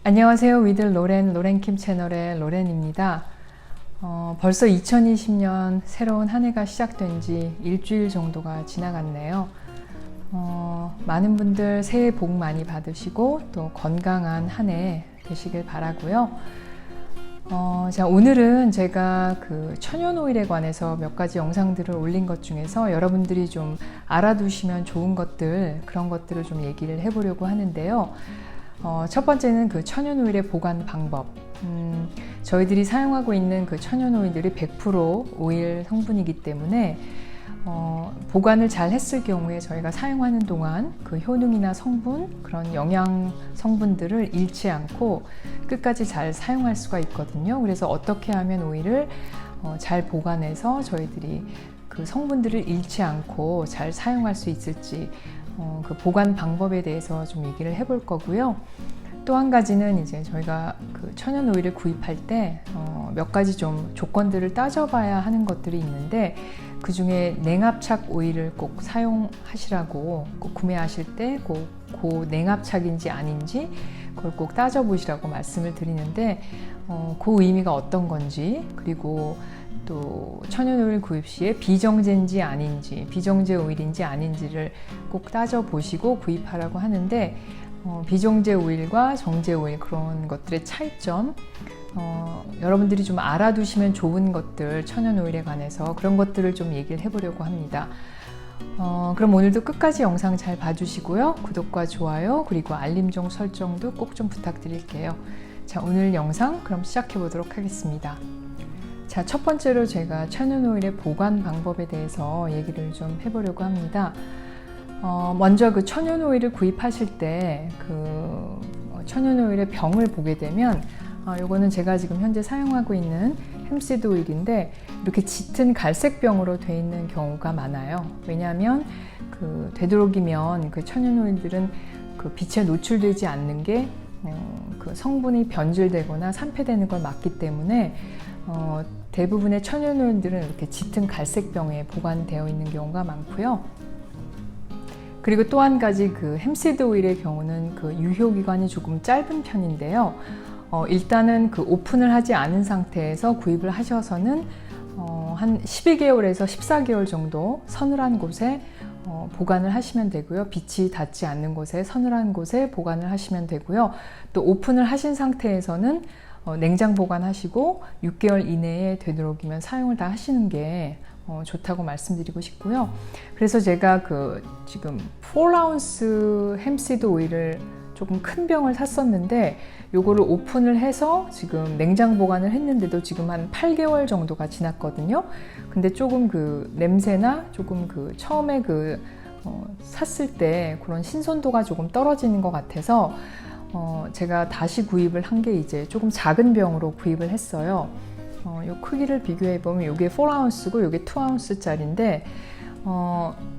안녕하세요. 위들 로렌킴 채널의 로렌입니다. 벌써 2020년 새로운 한 해가 시작된 지 일주일 정도가 지나갔네요. 많은 분들 새해 복 많이 받으시고 또 건강한 한 해 되시길 바라고요. 자, 오늘은 제가 그 천연오일에 관해서 몇 가지 영상들을 올린 것 중에서 여러분들이 좀 알아두시면 좋은 것들, 그런 것들을 좀 얘기를 해보려고 하는데요. 첫 번째는 그 천연오일의 보관 방법. 저희들이 사용하고 있는 그 천연오일들이 100% 오일 성분이기 때문에 보관을 잘 했을 경우에 저희가 사용하는 동안 그 효능이나 성분, 그런 영양 성분들을 잃지 않고 끝까지 잘 사용할 수가 있거든요. 그래서 어떻게 하면 오일을 잘 보관해서 저희들이 그 성분들을 잃지 않고 잘 사용할 수 있을지 그 보관 방법에 대해서 좀 얘기를 해볼 거고요. 또 한 가지는 이제 저희가 그 천연 오일을 구입할 때 몇 가지 좀 조건들을 따져봐야 하는 것들이 있는데, 그 중에 냉압착 오일을 꼭 사용하시라고, 꼭 구매하실 때 그 냉압착인지 아닌지 그걸 꼭 따져보시라고 말씀을 드리는데, 그 의미가 어떤 건지, 그리고 또 천연오일 구입 시에 비정제인지 아닌지, 비정제 오일인지 아닌지를 꼭 따져보시고 구입하라고 하는데, 비정제 오일과 정제 오일, 그런 것들의 차이점, 여러분들이 좀 알아두시면 좋은 것들, 천연 오일에 관해서 그런 것들을 좀 얘기를 해보려고 합니다. 그럼 오늘도 끝까지 영상 잘 봐주시고요. 구독과 좋아요, 그리고 알림종 설정도 꼭 좀 부탁드릴게요. 자, 오늘 영상 그럼 시작해 보도록 하겠습니다. 자, 첫 번째로 제가 천연 오일의 보관 방법에 대해서 얘기를 좀 해보려고 합니다. 먼저 그 천연 오일을 구입하실 때 그 천연 오일의 병을 보게 되면, 요거는 제가 지금 현재 사용하고 있는 햄시드 오일인데, 이렇게 짙은 갈색 병으로 되어 있는 경우가 많아요. 왜냐하면 그 되도록이면 그 천연 오일들은 그 빛에 노출되지 않는 게 그 성분이 변질되거나 산패되는 걸 막기 때문에 대부분의 천연 오일들은 이렇게 짙은 갈색 병에 보관되어 있는 경우가 많고요. 그리고 또 한 가지, 그 햄시드 오일의 경우는 그 유효 기간이 조금 짧은 편인데요. 일단은 그 오픈을 하지 않은 상태에서 구입을 하셔서는 한 12개월에서 14개월 정도 서늘한 곳에 보관을 하시면 되고요. 빛이 닿지 않는 곳에, 서늘한 곳에 보관을 하시면 되고요. 또 오픈을 하신 상태에서는 냉장 보관하시고 6개월 이내에 되도록이면 사용을 다 하시는 게 좋다고 말씀드리고 싶고요. 그래서 제가 그 지금 4아운스 햄시드 오일을 조금 큰 병을 샀었는데, 요거를 오픈을 해서 지금 냉장 보관을 했는데도 지금 한 8개월 정도가 지났거든요. 근데 조금 그 냄새나 조금 그 처음에 그 샀을 때 그런 신선도가 조금 떨어지는 것 같아서 제가 다시 구입을 한 게 이제 조금 작은 병으로 구입을 했어요. 요 크기를 비교해 보면 요게 4아운스고 요게 2아운스짜리인데,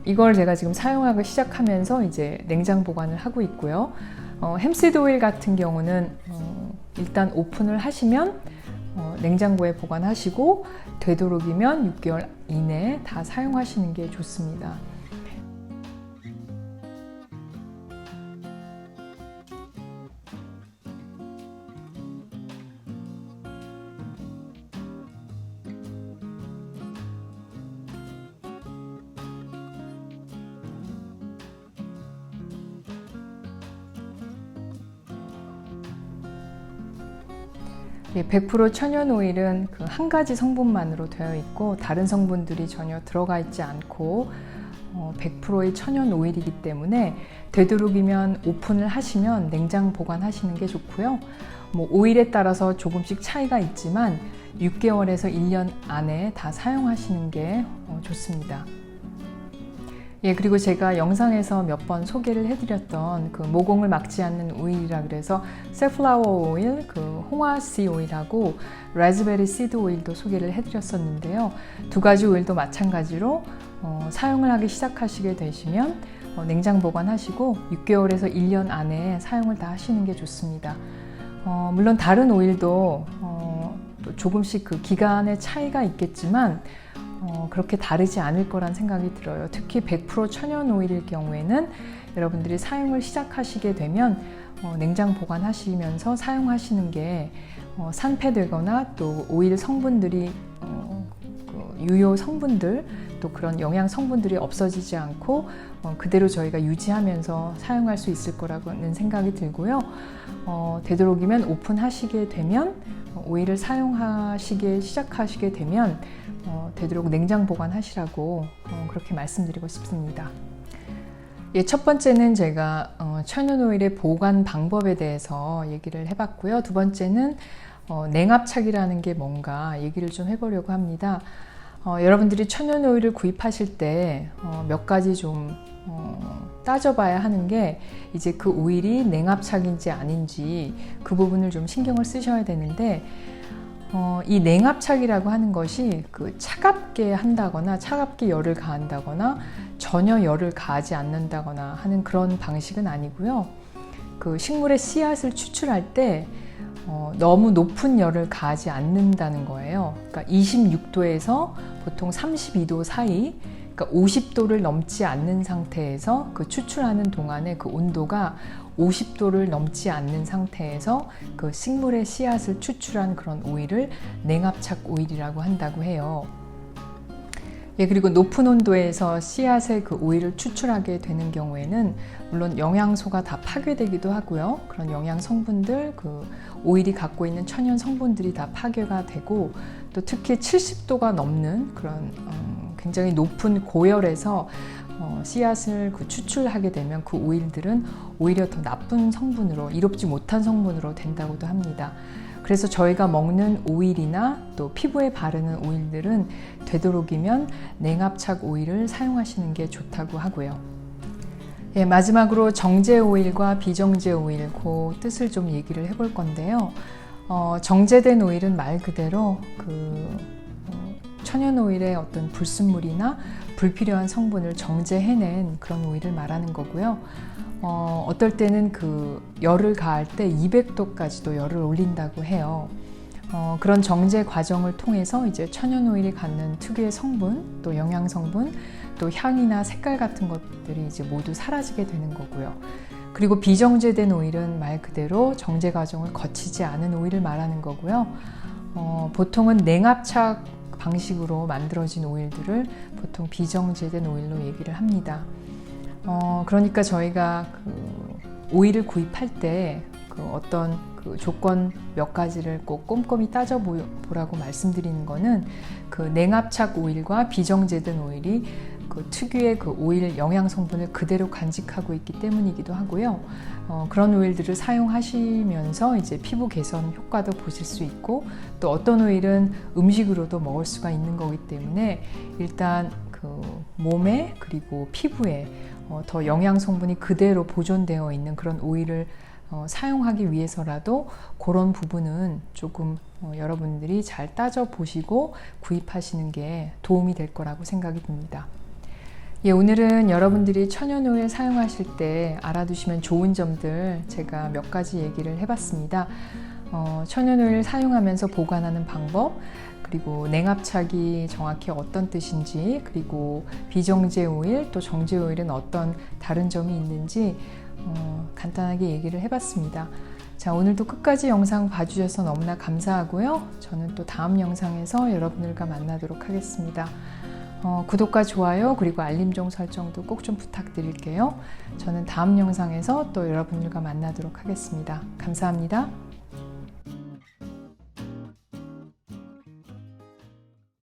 이걸 제가 지금 사용하기 시작하면서 이제 냉장 보관을 하고 있고요. 햄시드 오일 같은 경우는 일단 오픈을 하시면 냉장고에 보관하시고 되도록이면 6개월 이내에 다 사용하시는 게 좋습니다. 예, 100% 천연 오일은 그 한 가지 성분만으로 되어 있고 다른 성분들이 전혀 들어가 있지 않고 100%의 천연 오일이기 때문에 되도록이면 오픈을 하시면 냉장 보관하시는 게 좋고요. 뭐 오일에 따라서 조금씩 차이가 있지만 6개월에서 1년 안에 다 사용하시는 게 좋습니다. 예, 그리고 제가 영상에서 몇 번 소개를 해드렸던 그 모공을 막지 않는 오일이라 그래서 셀플라워 오일, 그 홍화씨 오일하고 라즈베리 시드 오일도 소개를 해드렸었는데요. 두 가지 오일도 마찬가지로 사용을 하기 시작하시게 되시면 냉장 보관하시고 6개월에서 1년 안에 사용을 다 하시는 게 좋습니다. 물론 다른 오일도 또 조금씩 그 기간의 차이가 있겠지만 그렇게 다르지 않을 거란 생각이 들어요. 특히 100% 천연 오일일 경우에는 여러분들이 사용을 시작하시게 되면 냉장 보관하시면서 사용하시는 게 산패되거나 또 오일 성분들이 유효 성분들 또 그런 영양 성분들이 없어지지 않고 그대로 저희가 유지하면서 사용할 수 있을 거라고는 생각이 들고요. 되도록이면 오픈하시게 되면 오일을 사용하시게 시작하시게 되면 되도록 냉장 보관하시라고 그렇게 말씀드리고 싶습니다. 예, 첫 번째는 제가 천연 오일의 보관 방법에 대해서 얘기를 해봤고요. 두 번째는 냉압착이라는 게 뭔가 얘기를 좀 해보려고 합니다. 여러분들이 천연 오일을 구입하실 때 몇 가지 좀 따져봐야 하는 게 이제 그 오일이 냉압착인지 아닌지 그 부분을 좀 신경을 쓰셔야 되는데 이 냉압착이라고 하는 것이 그 차갑게 한다거나 차갑게 열을 가한다거나 전혀 열을 가하지 않는다거나 하는 그런 방식은 아니고요. 그 식물의 씨앗을 추출할 때 너무 높은 열을 가하지 않는다는 거예요. 그러니까 26도에서 보통 32도 사이, 그러니까 50도를 넘지 않는 상태에서 그 추출하는 동안에 그 온도가 50도를 넘지 않는 상태에서 그 식물의 씨앗을 추출한 그런 오일을 냉압착 오일이라고 한다고 해요. 예, 그리고 높은 온도에서 씨앗의 그 오일을 추출하게 되는 경우에는 물론 영양소가 다 파괴되기도 하고요. 그런 영양 성분들, 그 오일이 갖고 있는 천연 성분들이 다 파괴가 되고 또 특히 70도가 넘는 그런 굉장히 높은 고열에서 씨앗을 추출하게 되면 그 오일들은 오히려 더 나쁜 성분으로, 이롭지 못한 성분으로 된다고도 합니다. 그래서 저희가 먹는 오일이나 또 피부에 바르는 오일들은 되도록이면 냉압착 오일을 사용하시는 게 좋다고 하고요. 예, 마지막으로 정제 오일과 비정제 오일, 그 뜻을 좀 얘기를 해볼 건데요. 정제된 오일은 말 그대로 천연 오일의 어떤 불순물이나 불필요한 성분을 정제해낸 그런 오일을 말하는 거고요. 어떨 때는 그 열을 가할 때 200도까지도 열을 올린다고 해요. 그런 정제 과정을 통해서 이제 천연 오일이 갖는 특유의 성분, 또 영양 성분, 또 향이나 색깔 같은 것들이 이제 모두 사라지게 되는 거고요. 그리고 비정제된 오일은 말 그대로 정제 과정을 거치지 않은 오일을 말하는 거고요. 보통은 냉압착 방식으로 만들어진 오일들을 보통 비정제된 오일로 얘기를 합니다. 그러니까 저희가 그 오일을 구입할 때 그 어떤 그 조건 몇 가지를 꼭 꼼꼼히 따져보라고 말씀드리는 거는 그 냉압착 오일과 비정제된 오일이 그 특유의 그 오일 영양 성분을 그대로 간직하고 있기 때문이기도 하고요. 그런 오일들을 사용하시면서 이제 피부 개선 효과도 보실 수 있고 또 어떤 오일은 음식으로도 먹을 수가 있는 거기 때문에 일단 그 몸에 그리고 피부에 더 영양 성분이 그대로 보존되어 있는 그런 오일을 사용하기 위해서라도 그런 부분은 조금 여러분들이 잘 따져 보시고 구입하시는 게 도움이 될 거라고 생각이 듭니다. 예, 오늘은 여러분들이 천연 오일 사용하실 때 알아두시면 좋은 점들 제가 몇 가지 얘기를 해봤습니다. 천연 오일 사용하면서 보관하는 방법, 그리고 냉압착이 정확히 어떤 뜻인지, 그리고 비정제 오일 또 정제 오일은 어떤 다른 점이 있는지 간단하게 얘기를 해봤습니다. 자, 오늘도 끝까지 영상 봐주셔서 너무나 감사하고요. 저는 또 다음 영상에서 여러분들과 만나도록 하겠습니다. 구독과 좋아요 그리고 알림종 설정도 꼭 좀 부탁드릴게요. 저는 다음 영상에서 또 여러분들과 만나도록 하겠습니다. 감사합니다.